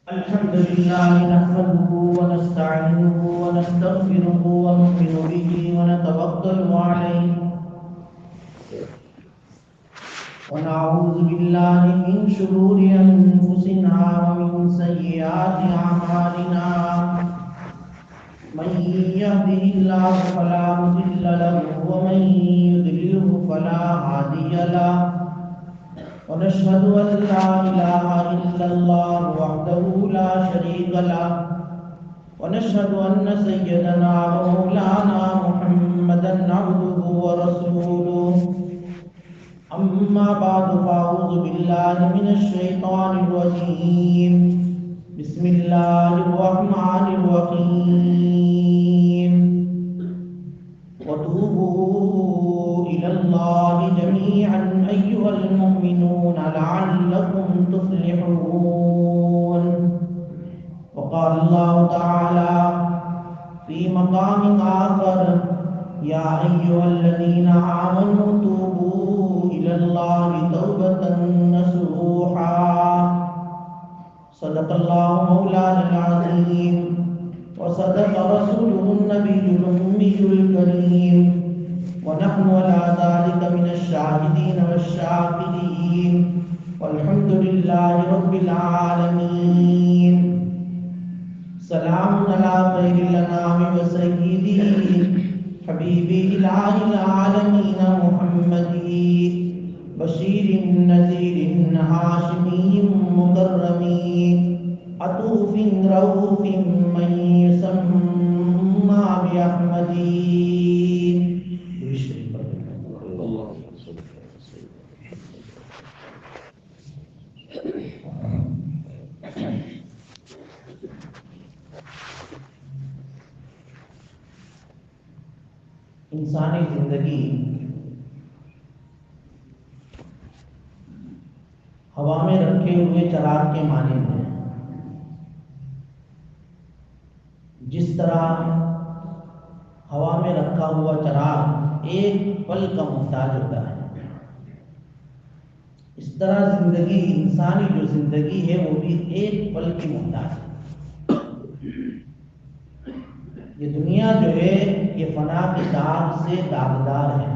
الحمد لله نحمده ونستعينه ونستغفره ونؤمن به ونتوكل عليه ونعوذ بالله من شرور أنفسنا ومن سيئات أعمالنا من يهده الله فلا مضل له ومن يضلله فلا هادي له ونشهد أن لا إله إلا الله وحده لا شريك له ونشهد أن سيدنا ومولانا محمدا عبده ورسوله أما بعد فأعوذ بالله من الشيطان الرجيم بسم الله الرحمن الرحيم وتوبوا إلى الله جميعا أيها المؤمنون لعلكم تفلحون. وقال الله تعالى في مقام آخر يا أيها الذين آمنوا توبوا إلى الله توبة نصوحا. صدق الله مولانا العظيم وصدق رسوله النبي الأمي الكريم ونحن على ذلك من الشاهدين والشاكرين والحمد لله رب العالمين. سلام على خير الأنام وسيدي حبيبي إله العالمين محمد بشير نذير هاشمي مكرم عطوف رؤوف من يسمى بأحمد. انسانی زندگی ہوا میں رکھے ہوئے چراغ کے مانند ہے. جس طرح ہوا میں رکھا ہوا چراغ ایک پل کا محتاج ہوتا ہے، اس طرح زندگی، انسانی جو زندگی ہے وہ بھی ایک پل کی محتاج ہے. یہ دنیا جو ہے یہ فنا کے داغ سے داغدار ہے.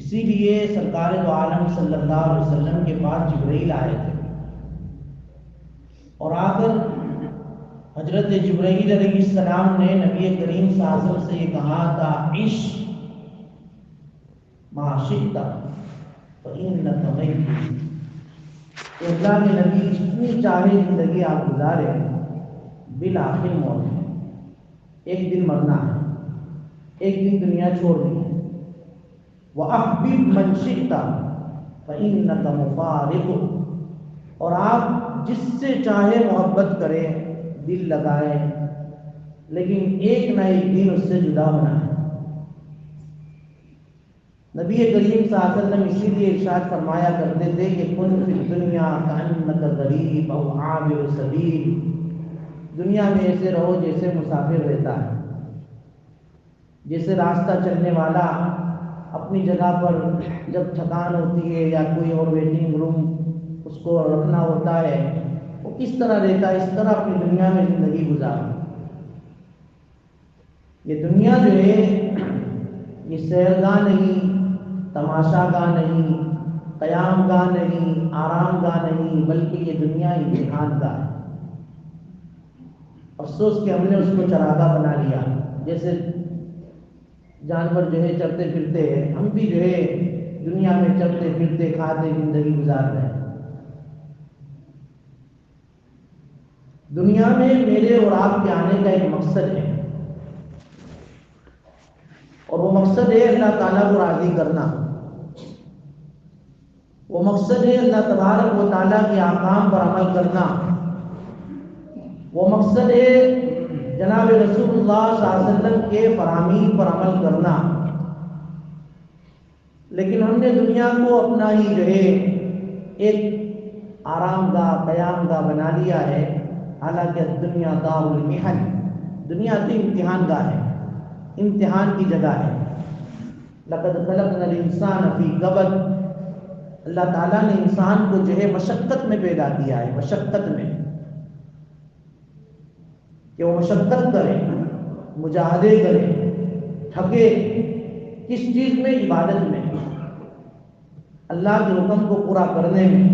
اسی لیے سرکار دو عالم صلی اللہ علیہ وسلم کے پاس جبرائیل آئے تھے اور آ کر حضرت جبرائیل علیہ السلام نے نبی کریم صلی اللہ علیہ وسلم سے یہ کہا تھا عش ما شئت فإنک میت. کہ اللہ کے نبی جتنی چاہے زندگی آپ گزارے بالآخر موت ہے، ایک دن مرنا ہے، ایک دن دنیا چھوڑ دی ہے. وَأَحْبِبْ مَنْ شِئْتَ فَإِنَّكَ مُفَارِقُ. اور آپ جس سے چاہے محبت کریں، دل لگائیں، لیکن ایک نہ ایک دن اس سے جدا ہونا ہے. نبی کریم صلی اللہ علیہ وسلم اسی لیے ارشاد فرمایا کرتے تھے کہ کن فی الدنیا کأنک غریب او عابر سبیل. دنیا میں ایسے رہو جیسے مسافر رہتا ہے، جیسے راستہ چلنے والا اپنی جگہ پر جب تھکان ہوتی ہے یا کوئی اور ویٹنگ روم اس کو رکھنا ہوتا ہے وہ کس طرح رہتا ہے، اس طرح اپنی دنیا میں زندگی گزارو. یہ دنیا جو ہے یہ سیرگاہ نہیں، تماشا گاہ نہیں، قیام گاہ نہیں، آرام گاہ نہیں، بلکہ یہ دنیا امتحان گاہ ہے. افسوس کہ ہم نے اس کو چراغاہ بنا لیا. جیسے جانور جو ہے چلتے پھرتے ہیں، ہم بھی جو ہے دنیا میں چلتے پھرتے کھاتے زندگی گزار رہے ہیں. دنیا میں میرے اور آپ کے آنے کا ایک مقصد ہے اور وہ مقصد ہے اللہ تعالیٰ کو راضی کرنا. وہ مقصد ہے اللہ تبارک و تعالیٰ کے احکام پر عمل کرنا. وہ مقصد ہے جناب رسول اللہ صلی اللہ علیہ وسلم کے فرامین پر عمل کرنا. لیکن ہم نے دنیا کو اپنا ہی جو ہے ایک آرام گاہ، قیام گاہ بنا لیا ہے. حالانکہ دنیا دار المحن، دنیا تو امتحان گاہ ہے، امتحان کی جگہ ہے. لقد خلقنا الانسان فی کبد. اللہ تعالیٰ نے انسان کو جو ہے مشقت میں پیدا کیا ہے، مشقت میں، کہ وہ مشقت کرے، مجاہدے کرے، تھکے، کس چیز میں؟ عبادت میں، اللہ کے حکم کو پورا کرنے میں،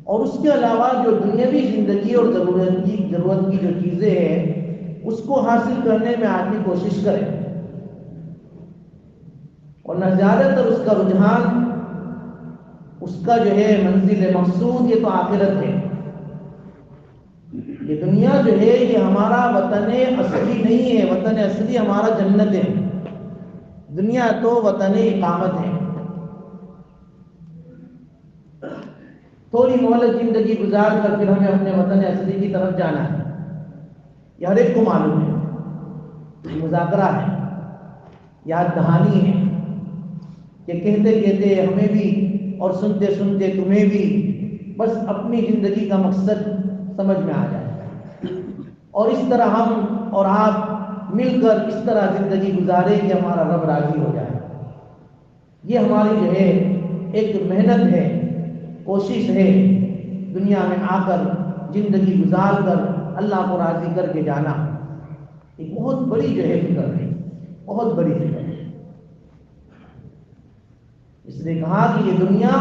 اور اس کے علاوہ جو دنیاوی زندگی اور ضرورت کی جو چیزیں ہیں اس کو حاصل کرنے میں آدمی کوشش کرے، اور نہ زیادہ تر اس کا رجحان، اس کا جو ہے منزل مقصود یہ تو آخرت ہے۔ یہ دنیا جو ہے یہ ہمارا وطن اصلی نہیں ہے، وطن اصلی ہمارا جنت ہے، دنیا تو وطن اقامت ہے۔ تھوڑی مہلت زندگی گزار کر پھر ہمیں اپنے وطن اصلی کی طرف جانا ہے، یہ ہر ایک کو معلوم ہے، یہ مذاکرہ ہے، یاد دہانی ہے، کہ کہتے کہتے ہمیں بھی اور سنتے سنتے تمہیں بھی بس اپنی زندگی کا مقصد سمجھ میں آ جائے، اور اس طرح ہم اور آپ مل کر اس طرح زندگی گزارے کہ ہمارا رب راضی ہو جائے۔ یہ ہماری جو ہے ایک محنت ہے، کوشش ہے، دنیا میں آ کر زندگی گزار کر اللہ کو راضی کر کے جانا، ایک بہت بڑی جو ہے فکر ہے، بہت بڑی فکر ہے۔ اس نے کہا کہ یہ دنیا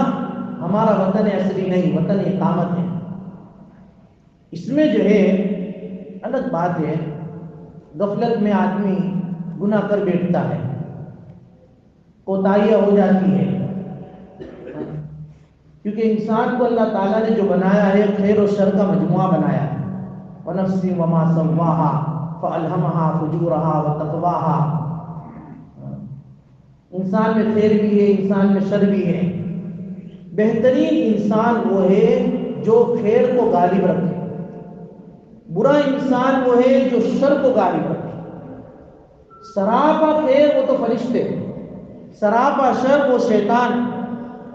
ہمارا وطن اصلی نہیں، وطن اقامت ہے۔ اس میں جو ہے الگ بات ہے، غفلت میں آدمی گناہ کر بیٹھتا ہے، کوتاہیاں ہو جاتی ہے، کیونکہ انسان کو اللہ تعالیٰ نے جو بنایا ہے خیر و شر کا مجموعہ بنایا ہے۔ وَنَفْسٍ وَمَا سَوَّاهَا فَأَلْهَمَهَا فُجُورَهَا وَتَقْوَاهَا، انسان میں خیر بھی ہے، انسان میں شر بھی ہے۔ بہترین انسان وہ ہے جو خیر کو غالب رکھے، برا انسان وہ ہے جو شر کو غالب رکھے۔ سراپا خیر وہ تو فرشتے، سراپا شر وہ شیطان،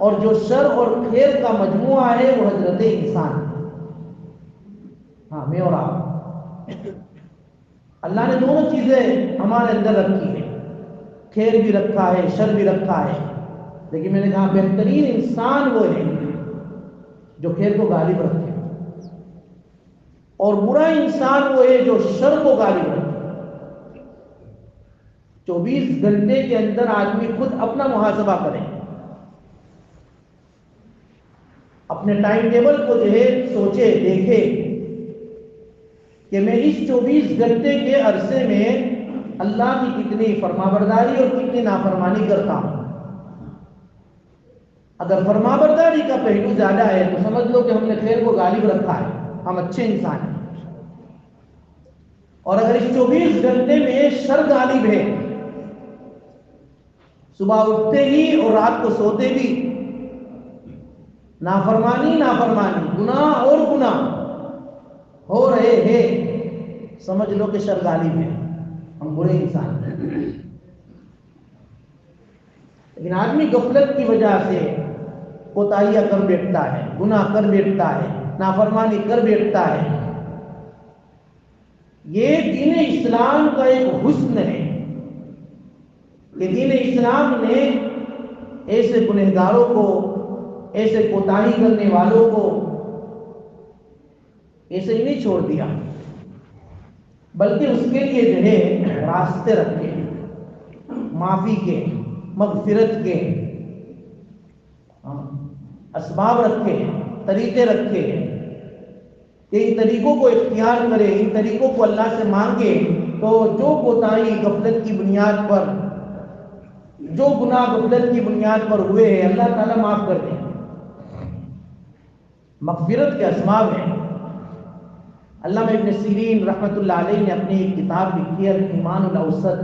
اور جو شر اور خیر کا مجموعہ ہے وہ حضرت انسان۔ ہاں، میں اور آپ، اللہ نے دونوں چیزیں ہمارے اندر رکھی ہے، خیر بھی رکھا ہے، شر بھی رکھا ہے، لیکن میں نے کہا بہترین انسان وہ ہے جو خیر کو غالب رکھے، اور برا انسان وہ ہے جو شر کو غالب رکھے۔ 24 گھنٹے کے اندر آدمی خود اپنا محاسبہ کرے، اپنے ٹائم ٹیبل کو جو ہے سوچے، دیکھے کہ میں اس 24 گھنٹے کے عرصے میں اللہ کی کتنی فرمانبرداری اور کتنی نافرمانی کرتا ہوں۔ اگر فرمانبرداری کا پہلو زیادہ ہے تو سمجھ لو کہ ہم نے خیر کو غالب رکھا ہے، ہم اچھے انسان ہیں، اور اگر اس 24 گھنٹے میں شر غالب ہے، صبح اٹھتے ہی اور رات کو سوتے بھی نافرمانی گناہ اور گناہ ہو رہے ہیں، سمجھ لو کہ شر غالب ہے، ہم برے انسان ہیں۔ لیکن آدمی غفلت کی وجہ سے کوتاہیاں کر بیٹھتا ہے، گناہ کر بیٹھتا ہے، نافرمانی کر بیٹھتا ہے۔ یہ دین اسلام کا ایک حسن ہے کہ دین اسلام نے ایسے گنہگاروں کو، ایسے کوتاہی کرنے والوں کو ایسے ہی نہیں چھوڑ دیا، بلکہ اس کے لیے جو ہے راستے رکھے، معافی کے، مغفرت کے اسباب رکھے، طریقے رکھے، کہ ان طریقوں کو اختیار کرے، ان طریقوں کو اللہ سے مانگے تو جو کوتاہی غفلت کی بنیاد پر، جو گناہ غفلت کی بنیاد پر ہوئے ہیں، اللہ تعالیٰ معاف کر دے۔ مغفرت کے اسباب ہیں۔ علامہ ابن سیرین رحمۃ اللہ علیہ نے اپنی ایک کتاب لکھی ہے ایمان الاوسط،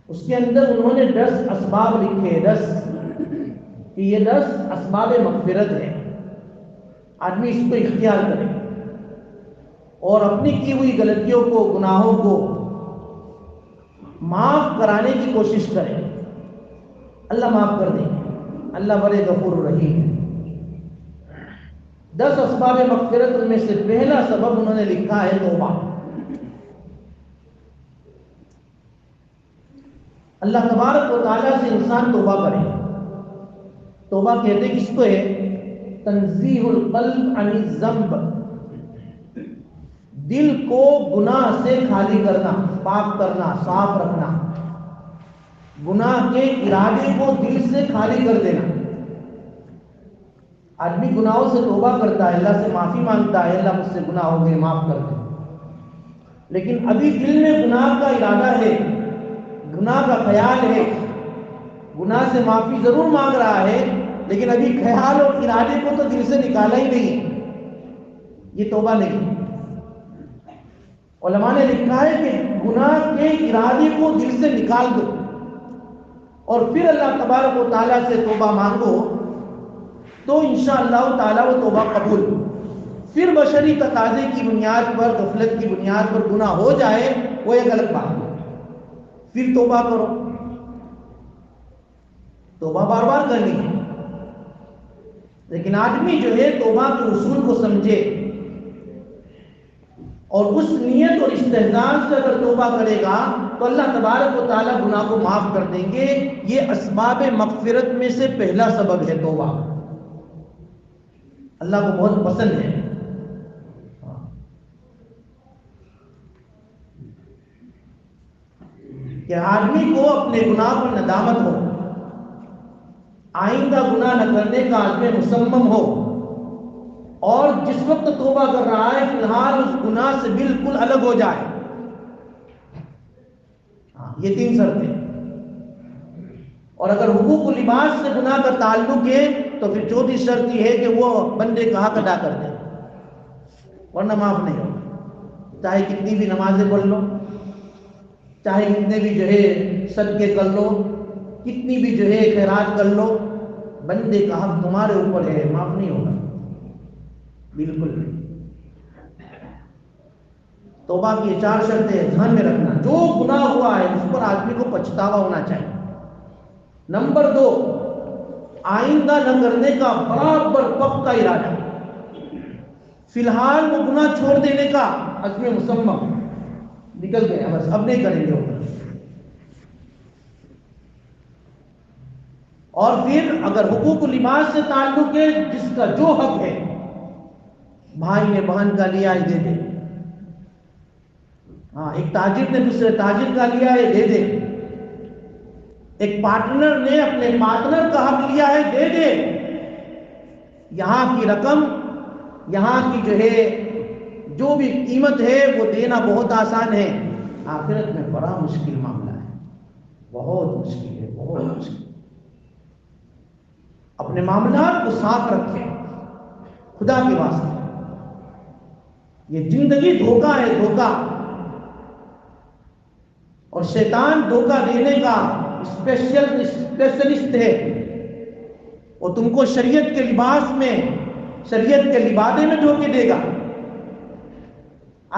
اس کے اندر انہوں نے 10 اسباب لکھے، 10 کہ یہ 10 اسباب مغفرت ہیں، آدمی اس کو اختیار کرے اور اپنی کی ہوئی غلطیوں کو، گناہوں کو معاف کرانے کی کوشش کرے، اللہ معاف کر دیں گے، اللہ بڑے غفور رحیم ہے۔ 10 اسباب مغفرت، ان میں سے پہلا سبب انہوں نے لکھا ہے توبہ۔ اللہ تبارک و تعالیٰ سے انسان توبہ کرے، توبہ کہتے کس کو ہے؟ تنزیہ القلب عن الذنب، دل کو گناہ سے خالی کرنا، پاک کرنا، صاف رکھنا، گناہ کے ارادے کو دل سے خالی کر دینا۔ آدمی گناہوں سے توبہ کرتا ہے، اللہ سے معافی مانگتا ہے، اللہ مجھ سے گناہ ہو گئے معاف کر دے، لیکن ابھی دل میں گناہ کا ارادہ ہے، گناہ کا خیال ہے، گناہ سے معافی ضرور مانگ رہا ہے، لیکن ابھی خیال اور ارادے کو تو دل سے نکالا ہی نہیں، یہ توبہ نہیں۔ علماء نے لکھا ہے کہ گناہ کے ارادے کو دل سے نکال دو اور پھر اللہ تبارک و تعالیٰ سے توبہ مانگو تو انشاءاللہ تعالیٰ وہ توبہ قبول۔ پھر بشری تقاضے کی بنیاد پر، غفلت کی بنیاد پر گناہ ہو جائے وہ ایک الگ بات ہے، پھر توبہ کرو، توبہ بار بار کرنی ہے۔ لیکن آدمی جو ہے توبہ کے اصول کو سمجھے اور اس نیت اور استحضار سے اگر توبہ کرے گا تو اللہ تبارک و تعالیٰ گناہ کو معاف کر دیں گے۔ یہ اسباب مغفرت میں سے پہلا سبب ہے توبہ، اللہ کو بہت پسند ہے۔ کہ آدمی کو اپنے گناہ پر ندامت ہو، آئندہ گناہ نہ کرنے کا عزم مصمم ہو، اور جس وقت توبہ کر رہا ہے فی الحال اس گناہ سے بالکل الگ ہو جائے۔ یہ تین شرطیں۔ اور اگر حقوق و لباس سے گناہ کا تعلق ہے تو پھر چوتھی شرط یہ ہے کہ وہ بندے کا حق ادا کر دے، ورنہ معاف نہیں ہوگا۔ چاہے کتنی بھی نمازیں پڑھ لو، چاہے کتنے بھی جو ہے صدقے کر لو، کتنی بھی جو ہے خیرات کر لو، بندے کا حق تمہارے اوپر ہے، معاف نہیں ہوگا، بالکل نہیں۔ توبہ کی چار شرطیں دھیان میں رکھنا۔ جو گناہ ہوا ہے اس پر آدمی کو پچھتاوا ہونا چاہیے۔ نمبر 2، آئندہ نہ کرنے کا برابر پختہ ارادہ، فی الحال وہ گناہ چھوڑ دینے کا عزم مصمم، نکل گئے بس اب نہیں کریں گے وہ۔ اور پھر اگر حقوق لباس سے تعلق ہے، جس کا جو حق ہے، بھائی نے بہن کا لیا ہے دے دے، ایک تاجر نے دوسرے تاجر کا لیا ہے دے دے، ایک پارٹنر نے اپنے پارٹنر کا حق لیا ہے دے دے۔ یہاں کی رقم، یہاں کی جو ہے جو بھی قیمت ہے وہ دینا بہت آسان ہے، آخرت میں بڑا مشکل معاملہ ہے، بہت مشکل ہے، بہت مشکل۔ اپنے معاملات کو صاف رکھیں خدا کے واسطے۔ یہ زندگی دھوکہ ہے، دھوکہ، اور شیطان دھوکہ دینے کا اسپیشلسٹ ہے۔ وہ تم کو شریعت کے لباس میں، شریعت کے لبادے میں دھوکے دے گا۔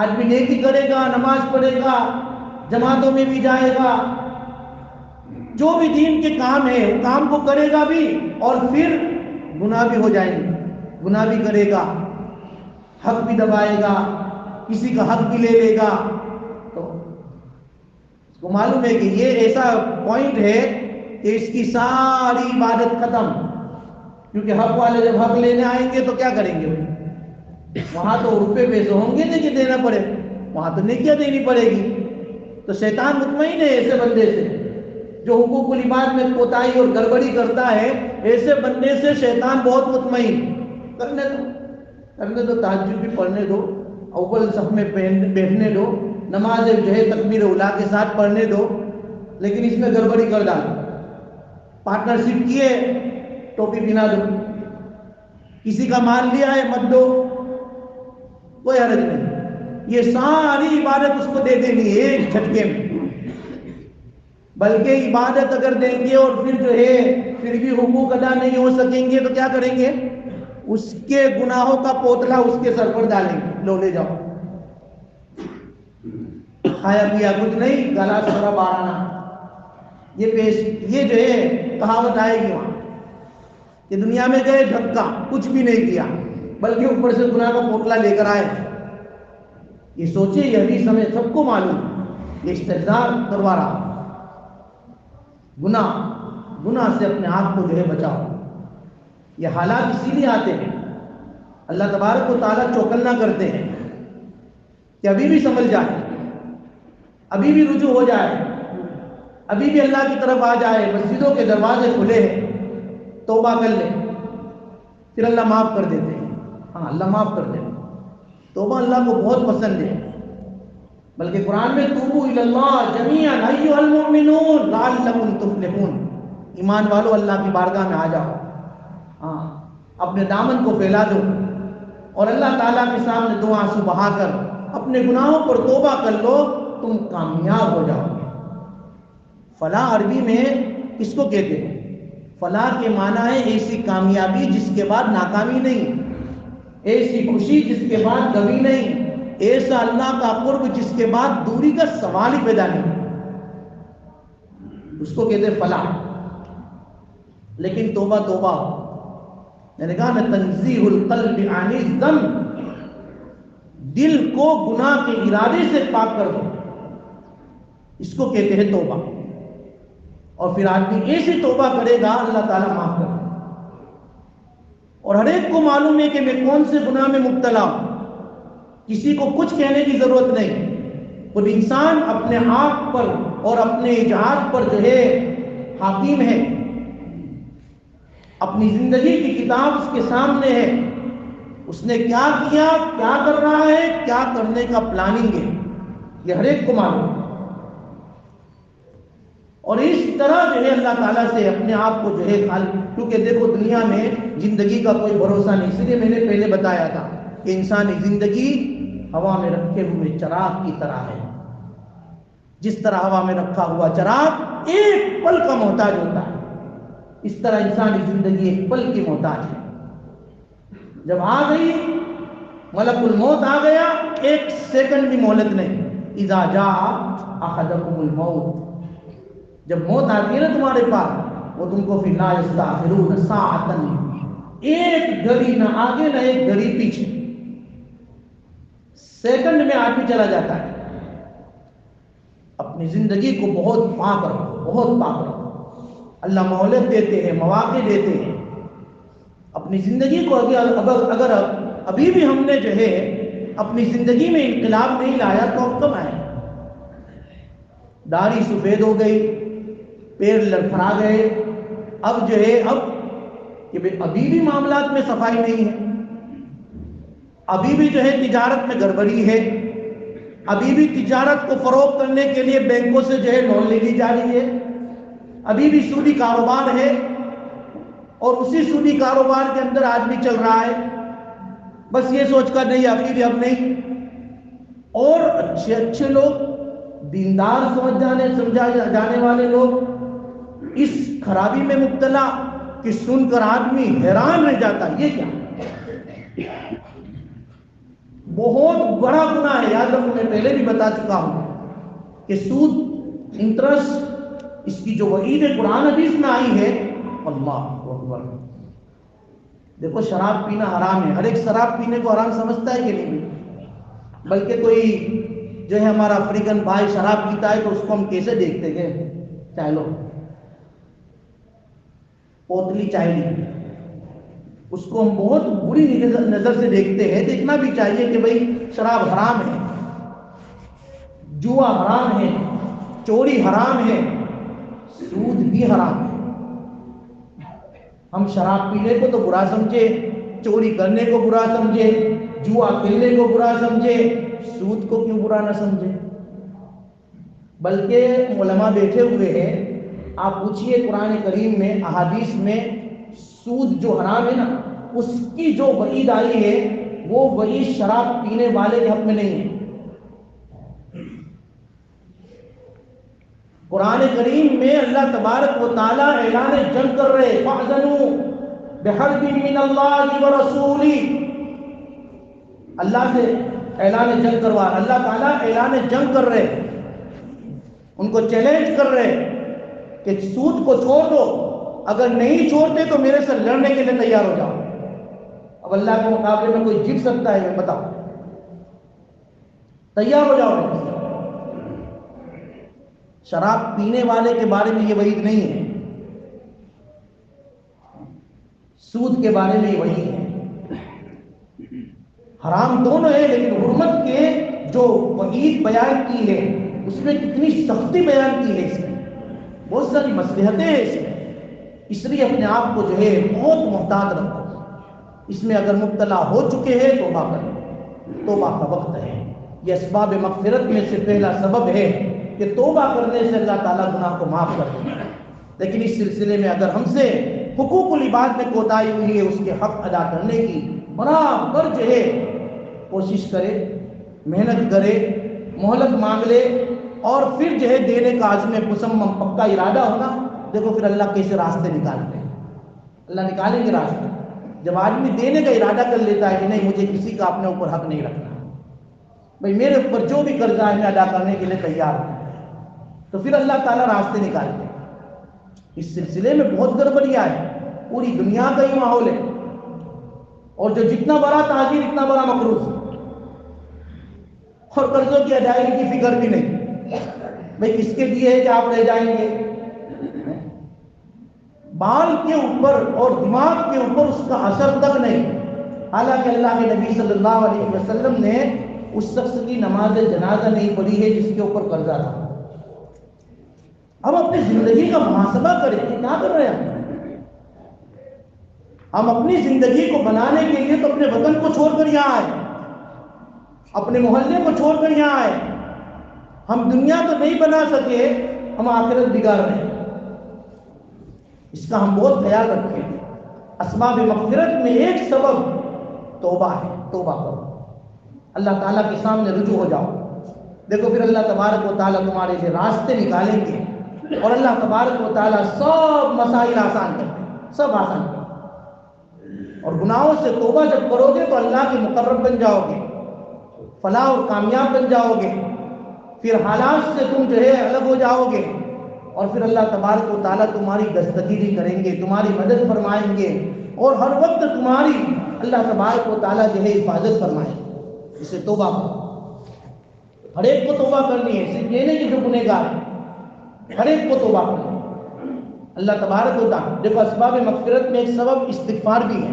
آدمی نیکی کرے گا، نماز پڑھے گا، جماعتوں میں بھی جائے گا، جو بھی دین کے کام ہے وہ کام کو کرے گا بھی، اور پھر گناہ بھی ہو جائیں گے، گناہ بھی کرے گا، حق بھی دبائے گا، کسی کا حق بھی لے لے گا۔ تو اس کو معلوم ہے کہ یہ ایسا پوائنٹ ہے کہ اس کی ساری عبادت ختم، کیونکہ حق والے جب حق لینے آئیں گے تو کیا کریں گے؟ وہاں تو روپے پیسے ہوں گے نہیں کہ دینا پڑے، وہاں تو نیکیاں دینی پڑے گی۔ تو شیطان مطمئن ہے ایسے بندے سے جو حقوق العباد میں کوتاہی اور گڑبڑی کرتا ہے، ایسے بندے سے شیطان بہت مطمئن۔ کرنے دو تہجد بھی پڑھنے دو، اول صف میں بیٹھنے دو، نماز جو ہے تکبیر اولیٰ کے ساتھ پڑھنے دو، لیکن اس میں گڑبڑی کر ڈالو، پارٹنرشپ کیے ٹوپی پہنا دو، کسی کا مال لیا ہے مت دو، کوئی حرج نہیں۔ یہ ساری عبادت اس کو دے دینی ہے ایک جھٹکے میں۔ بلکہ عبادت اگر دیں گے اور پھر جو ہے پھر بھی حقوق ادا نہیں ہو سکیں گے تو کیا کریں گے؟ اس کے گناہوں کا پوتلا اس کے سر پر ڈالیں گے، لو لے جاؤ، کھایا پیا کچھ نہیں، گلا سورا بارانہ۔ یہ جو ہے کہاوت آئے گی وہاں کہ دنیا میں گئے دھکا، کچھ بھی نہیں کیا، بلکہ اوپر سے گناہ کا پوتلا لے کر آئے۔ یہ سوچے، یہ حدیث ہمیں سب کو معلوم، یہ استحضار کروا رہا۔ گناہ سے اپنے آپ کو جو ہے بچاؤ۔ یہ حالات اسی لیے آتے ہیں، اللہ تبارک و تعالیٰ چوکنا کرتے ہیں کہ ابھی بھی سنبھل جائے، ابھی بھی رجوع ہو جائے، ابھی بھی اللہ کی طرف آ جائے، مسجدوں کے دروازے کھلے ہیں، توبہ کر لے، پھر اللہ معاف کر دیتے ہیں۔ ہاں، اللہ معاف کر دیتے ہیں، توبہ اللہ کو بہت پسند ہے، بلکہ قرآن میں توبوا الی اللہ جمیعا ایھا المؤمنون لعلکم تفلحون، ایمان والو اللہ کی بارگاہ میں آ جاؤ، ہاں اپنے دامن کو پھیلا دو اور اللہ تعالیٰ کے سامنے دو آنسو بہا کر اپنے گناہوں پر توبہ کر لو، تم کامیاب ہو جاؤ گے۔ فلاح عربی میں کس کو کہتے ہیں؟ فلاح کے معنی ہے ایسی کامیابی جس کے بعد ناکامی نہیں، ایسی خوشی جس کے بعد غمی نہیں، ایسا اللہ کا قرب جس کے بعد دوری کا سوال ہی پیدا نہیں، اس کو کہتے ہیں فلاح۔ لیکن توبہ توبہ، میں نے کہا نا تنزیہ القلب عن الذنب، دل کو گناہ کے ارادے سے پاک کر دو، اس کو کہتے ہیں توبہ۔ اور پھر آدمی ایسی توبہ کرے گا اللہ تعالیٰ معاف کر دے۔ اور ہر ایک کو معلوم ہے کہ میں کون سے گناہ میں مبتلا ہوں، کسی کو کچھ کہنے کی ضرورت نہیں، وہ انسان اپنے آپ پر اور اپنے ایجاد پر جو ہے حاکم ہے، اپنی زندگی کی کتاب اس کے سامنے ہے، اس نے کیا کیا، کیا کر رہا ہے، کیا کرنے کا پلاننگ ہے، یہ ہر ایک کو معلوم ہے۔ اور اس طرح جو ہے اللہ تعالیٰ سے اپنے آپ کو جو ہے کیونکہ دیکھو دنیا میں زندگی کا کوئی بھروسہ نہیں، اس لیے میں نے پہلے بتایا تھا کہ انسانی زندگی ہوا میں رکھے ہوئے چراغ کی طرح ہے، جس طرح ہوا میں رکھا ہوا چراغ ایک پل کا محتاج ہوتا ہے، اس طرح انسانی زندگی ایک پل کی محتاج ہے۔ جب آ گئی ملک الموت آ گیا، ایک سیکنڈ بھی مہلت نہیں، اذا جاء احدکم الموت، جب موت آتی ہے نا تمہارے پاس، وہ تم کو پھر لا یستأخرون ساعۃ، ایک گھڑی نہ آگے نہ ایک گھڑی پیچھے، سیکنڈ میں آدمی چلا جاتا ہے۔ اپنی زندگی کو بہت پاک رکھو، بہت پاک رکھو، اللہ مہلت دیتے ہیں، مواقع دیتے ہیں۔ اپنی زندگی کو اگر ابھی بھی ہم نے جو ہے اپنی زندگی میں انقلاب نہیں لایا تو اب کب آئے؟ داڑھی سفید ہو گئی، پیر لڑکھڑا گئے، اب جو ہے ابھی بھی معاملات میں صفائی نہیں ہے، ابھی بھی جو ہے تجارت میں گڑبڑی ہے، ابھی بھی تجارت کو فروغ کرنے کے لیے بینکوں سے جو ہے لون لے لی جا رہی ہے، ابھی بھی سودی کاروبار ہے، اور اسی سودی کاروبار کے اندر آدمی چل رہا ہے، بس یہ سوچ کر نہیں ابھی بھی اب نہیں۔ اور اچھے اچھے لوگ، دیندار سمجھا جانے والے لوگ اس خرابی میں مبتلا کہ سن کر آدمی حیران رہ جاتا ہے، یہ کیا بہت بڑا گناہ ہے۔ یاد رکھو، میں پہلے بھی بتا چکا ہوں کہ سود، انٹرسٹ، اس کی جو وعید قرآن حدیث میں آئی ہے، اللہ اکبر۔ دیکھو شراب پینا حرام ہے، ہر ایک شراب پینے کو حرام سمجھتا ہے کہ نہیں؟ بلکہ کوئی جو ہے ہمارا افریقن بھائی شراب پیتا ہے تو اس کو ہم کیسے دیکھتے ہیں؟ چلو پوتلی چاہیے، اس کو ہم بہت بری نظر سے دیکھتے ہیں۔ دیکھنا بھی چاہیے کہ بھئی شراب حرام ہے، جوا حرام ہے، چوری حرام ہے، سود بھی حرام ہے۔ ہم شراب پینے کو تو برا سمجھے، چوری کرنے کو برا سمجھے، جوا کھیلنے کو برا سمجھے، سود کو کیوں برا نہ سمجھے؟ بلکہ علماء بیٹھے ہوئے ہیں، آپ پوچھئے قرآن کریم میں، احادیث میں سود جو حرام ہے نا، اس کی جو وعید آئی ہے وہ وعید شراب پینے والے کے حق میں نہیں ہے۔ قرآن کریم میں اللہ تبارک و تعالیٰ اعلان جنگ کر رہے، فَأْذَنُوا بِحَرْبٍ مِّنَ اللَّهِ وَرَسُولِهِ، اللہ سے اعلان جنگ کروا، اللہ تعالیٰ اعلان جنگ کر رہے، ان کو چیلنج کر رہے کہ سود کو چھوڑ دو، اگر نہیں چھوڑتے تو میرے سے لڑنے کے لیے تیار ہو جاؤ۔ اب اللہ کے مقابلے میں کوئی جیت سکتا ہے؟ بتاؤ، تیار ہو جاؤ۔ شراب پینے والے کے بارے میں یہ وعید نہیں ہے، سود کے بارے میں وہی ہے، حرام دونوں ہے، لیکن حرمت کے جو وعید بیان کی ہے اس میں کتنی سختی بیان کی ہے، اس میں بہت ساری مصلحتیں ہیں اس لیے اپنے آپ کو جو ہے بہت محتاط رکھو۔ اس میں اگر مبتلا ہو چکے ہیں توبہ کرو، توبہ کا وقت ہے۔ یہ اسباب مغفرت میں سے پہلا سبب ہے کہ توبہ کرنے سے اللہ تعالیٰ گناہ کو معاف کر دے۔ لیکن اس سلسلے میں اگر ہم سے حقوق العباد میں کوتاہی ہوئی ہے، اس کے حق ادا کرنے کی برابر جو ہے کوشش کرے، محنت کرے، مہلت مانگ لے، اور پھر جو ہے دینے کا عزم مصمم پکا ارادہ ہونا، دیکھو پھر اللہ کیسے راستے نکالتے ہیں، اللہ نکالیں گے راستے۔ جب آدمی دینے کا ارادہ کر لیتا ہے کہ نہیں مجھے کسی کا اپنے اوپر حق نہیں رکھنا، بھائی میرے اوپر جو بھی قرضہ ہے میں ادا کرنے کے لیے تیار ہوں، تو پھر اللہ تعالیٰ راستے نکالتے ہیں۔ اس سلسلے میں بہت گڑبڑیاں ہیں، پوری دنیا کا ہی ماحول ہے، اور جو جتنا بڑا تاجر اتنا بڑا مقروض، اور قرضوں کی ادائیگی کی فکر بھی نہیں، بھائی کس کے لیے ہے کہ آپ رہ جائیں گے؟ بال کے اوپر اور دماغ کے اوپر اس کا اثر تک نہیں۔ حالانکہ اللہ کے نبی صلی اللہ علیہ وسلم نے اس شخص کی نماز جنازہ نہیں پڑھی ہے جس کے اوپر قرضہ تھا۔ ہم اپنی زندگی کا محاسبہ کریں کہ کیا کر رہے ہیں ہم اپنی زندگی کو بنانے کے لیے تو اپنے وطن کو چھوڑ کر یہاں آئے، اپنے محلے کو چھوڑ کر یہاں آئے۔ ہم دنیا تو نہیں بنا سکے، ہم آخرت بگاڑ رہے ہیں۔ اس کا ہم بہت خیال رکھیں۔ اسباب مغفرت میں ایک سبب توبہ ہے، توبہ کرو، اللہ تعالیٰ کے سامنے رجوع ہو جاؤ، دیکھو پھر اللہ تبارک و تعالیٰ تمہارے لیے راستے نکالیں گے، اور اللہ تبارک و تعالیٰ سب مسائل آسان کرتے ہیں، سب آسان کرتے ہیں۔ اور گناہوں سے توبہ جب کرو گے تو اللہ کے مقرب بن جاؤ گے، فلاح اور کامیاب بن جاؤ گے، پھر حالات سے تم جو ہے الگ ہو جاؤ گے، اور پھر اللہ تبارک و تعالیٰ تمہاری دستگیری کریں گے، تمہاری مدد فرمائیں گے، اور ہر وقت تمہاری اللہ تبارک و تعالیٰ جو ہے حفاظت فرمائیں گے۔ اسے توبہ کرو، ہر ایک کو توبہ کرنی ہے، صرف یہ نہیں کہ جو گنہگار ہے، ہر ایک کو توبہ کرنی ہے۔ اللہ تبارک و تعالیٰ، دیکھو اسباب مغفرت میں ایک سبب استغفار بھی ہے۔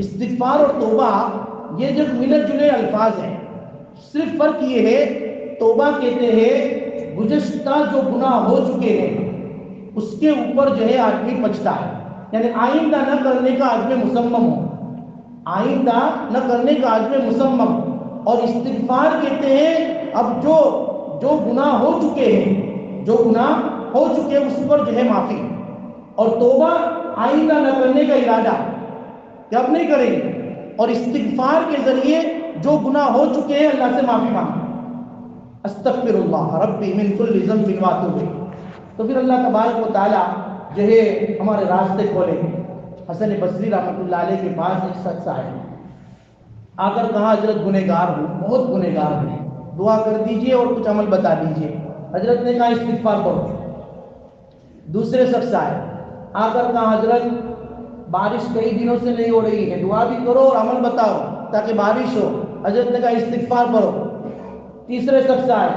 استغفار اور توبہ یہ جب ملت جلے الفاظ ہیں، صرف فرق یہ ہے توبہ کہتے ہیں گزشتہ جو گناہ ہو چکے ہیں اس کے اوپر جو ہے آدمی بچتا ہے، یعنی آئندہ نہ کرنے کا عزم مصمم ہو، آئندہ نہ کرنے کا عزم مصمم۔ اور استغفار کہتے ہیں اب جو گناہ ہو چکے ہیں، جو گناہ ہو چکے ہیں اس پر جو ہے معافی، اور توبہ آئندہ نہ کرنے کا ارادہ کہ اب نہیں کریں گے، اور استغفار کے ذریعے جو گناہ ہو چکے ہیں اللہ سے معافی مانگیں، استغفر اللہ ربی من کل ذنب واتوب الیہ۔ تو پھر اللہ تبارک و تعالیٰ جو ہے ہمارے راستے کھولیں گے۔ حسن بصری رحمۃ اللہ علیہ کے پاس ایک شخص آئے، آ کر کہا حضرت گنہگار ہوں، بہت گنہگار ہوں، دعا کر دیجئے اور کچھ عمل بتا دیجئے۔ حضرت نے کہا استغفار کرو۔ دوسرے شخص آئے، آ کر کہا حضرت بارش کئی دنوں سے نہیں ہو رہی ہے، دعا بھی کرو اور عمل بتاؤ تاکہ بارش ہو۔ حضرت نے کہا استغفار کرو۔ تیسرے شخص آئے،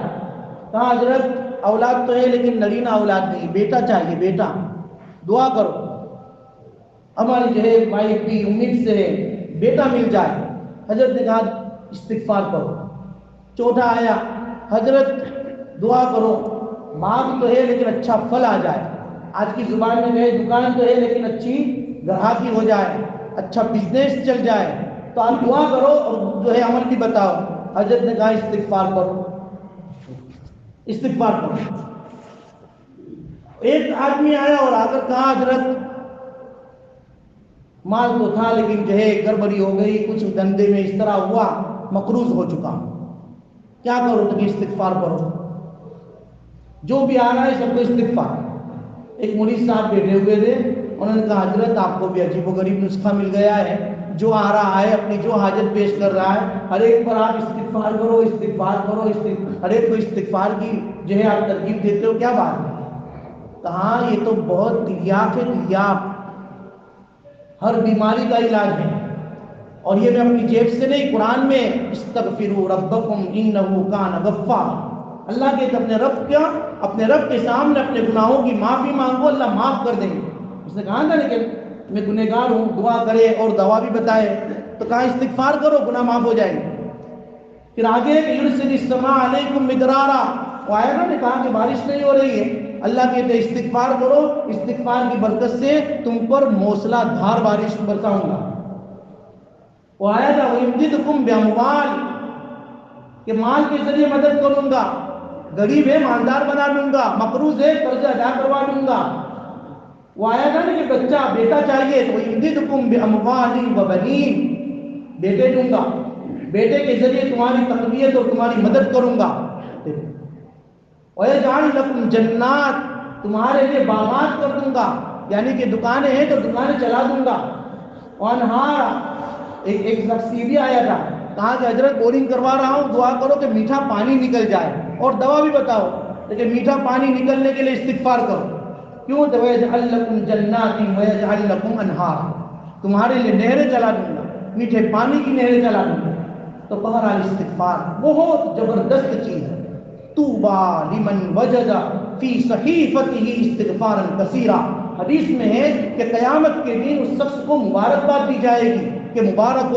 کہا حضرت اولاد تو ہے لیکن نرینہ اولاد نہیں، بیٹا چاہیے، بیٹا، دعا کرو، ہماری جو ہے مائی کی امید سے بیٹا مل جائے۔ حضرت نے کہا استغفار کرو۔ چوتھا آیا، حضرت دعا کرو، باغ تو ہے لیکن اچھا پھل آ جائے، آج کی زبان میں گئے دکان تو ہے لیکن اچھی گراہکی ہو جائے، اچھا بزنس چل جائے، تو آپ دعا کرو اور جو ہے عمل بھی بتاؤ۔ حضرت نے کہا استغفار کرو، استغفار کرو۔ ایک آدمی آیا اور آ کر کہا حضرت مال تو تھا لیکن جو ہے گڑبڑی ہو گئی، کچھ دھندے میں اس طرح ہوا، مقروض ہو چکا، کیا کرو؟ تم استغفار کرو۔ جو بھی آ رہا ہے سب کو استغفار۔ ایک مرید صاحب بیٹھے ہوئے تھے، انہوں نے کہا حضرت آپ کو بھی عجیب و غریب نسخہ مل گیا ہے، جو آ رہا ہے اپنی جو حاجت پیش کر رہا ہے ہر ایک پر آپ استغفار کرو، استغفار کرو، ہر ایک کو استغفار کی جو ہے آپ ترغیب دیتے ہو، کیا بات ہے؟ کہا یہ تو بہت تریاق ہے، تریاق، ہر بیماری کا علاج ہے، اور یہ میں اپنی جیب سے نہیں، قرآن میں استغفروا ربکم انہ کان غفارا، اللہ کے اپنے رب کے سامنے اپنے گناہوں کی معافی مانگو، اللہ معاف کر دیں گے۔ اس نے کہا تھا لیکن میں گنہگار ہوں، دعا کرے اور دوا بھی بتائے، تو کہا استغفار کرو گناہ معاف ہو جائیں گے۔ پھر آگے یرسل السماء علیکم مدرارا، وہ آیا نا، نے کہا کہ بارش نہیں ہو رہی ہے، اللہ کہتے ہیں استغفار کرو، استغفار کی برکت سے تم پر موسلا دھار بارش برساؤں گا۔ وہ آیا تھا وَيُمْدِدْكُمْ بِأَمْوَالٍ، کہ مال کے ذریعے مدد کروں گا، غریب ہے مالدار بنا دوں گا، مقروض ہے قرض ادا کروا دوں گا۔ وہ آیا تھا نا کہ بچہ بیٹا چاہیے تو وَيُمْدِدْكُمْ بِأَمْوَالٍ وَبَنِينَ، بیٹے دوں گا، بیٹے کے ذریعے تمہاری تقویت اور تمہاری مدد کروں گا۔ وَيَجْعَلْ لَكُمْ جَنَّاتٍ، تمہارے لیے باغات کر دوں گا، یعنی کہ دکانیں ہیں تو دکانیں چلا دوں گا۔ وَأَنْهَارًا، ایک شخص بھی آیا تھا، کہا کہ حضرت بورنگ کروا رہا ہوں، دعا کرو کہ میٹھا پانی نکل جائے اور دوا بھی بتاؤ، لیکن میٹھا پانی نکلنے کے لیے استغفار کرو۔ کیوں؟ تو وَيَجْعَلْ لَكُمْ جَنَّاتٍ وَيَجْعَلْ لَكُمْ أَنْهَارًا، تمہارے لیے نہریں چلا دوں گا، میٹھے پانی کی نہریں چلا دوں گا۔ تو بہرحال استغفار بہت زبردست چیز ہے۔ طوبى لمن وجد فی صحیفته استغفارا کثیرا، حدیث میں ہے کہ قیامت کے دن اس شخص کو مبارکباد دی جائے گی کہ مبارک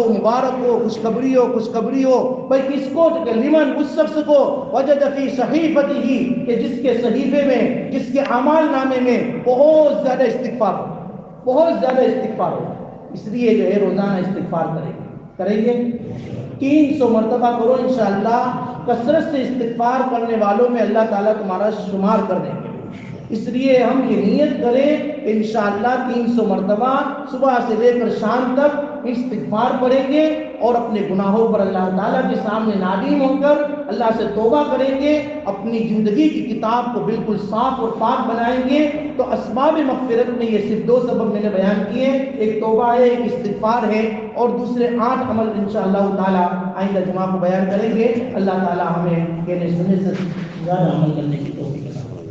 ہو، خوشخبری ہو۔ بھائی کس کو؟ کہ لمن، اس شخص کو، وجد فی صحیفته، کہ جس کے صحیفے میں، جس کے اعمال نامے میں بہت زیادہ استغفار ہو۔ اس لیے جو ہے روزانہ استغفار کریں گے 300 مرتبہ کرو انشاءاللہ، کثرت سے استغفار کرنے والوں میں اللہ تعالیٰ تمہارا شمار کر دیں گے۔ اس لیے ہم یہ نیت کریں کہ انشاءاللہ 300 مرتبہ صبح سے لے کر شام تک استغفار پڑھیں گے اور اپنے گناہوں پر اللہ تعالیٰ کے سامنے نادم ہو کر اللہ سے توبہ کریں گے، اپنی زندگی کی کتاب کو بالکل صاف اور پاک بنائیں گے۔ تو اسباب مغفرت میں یہ صرف 2 سبب میں نے بیان کیے، ایک توبہ ہے، ایک استغفار ہے، اور دوسرے 8 عمل انشاءاللہ تعالیٰ آئندہ جمعہ کو بیان کریں گے۔ اللہ تعالیٰ ہمیں کہنے سننے سے زیادہ عمل کرنے کی توفیق عطا فرمائے۔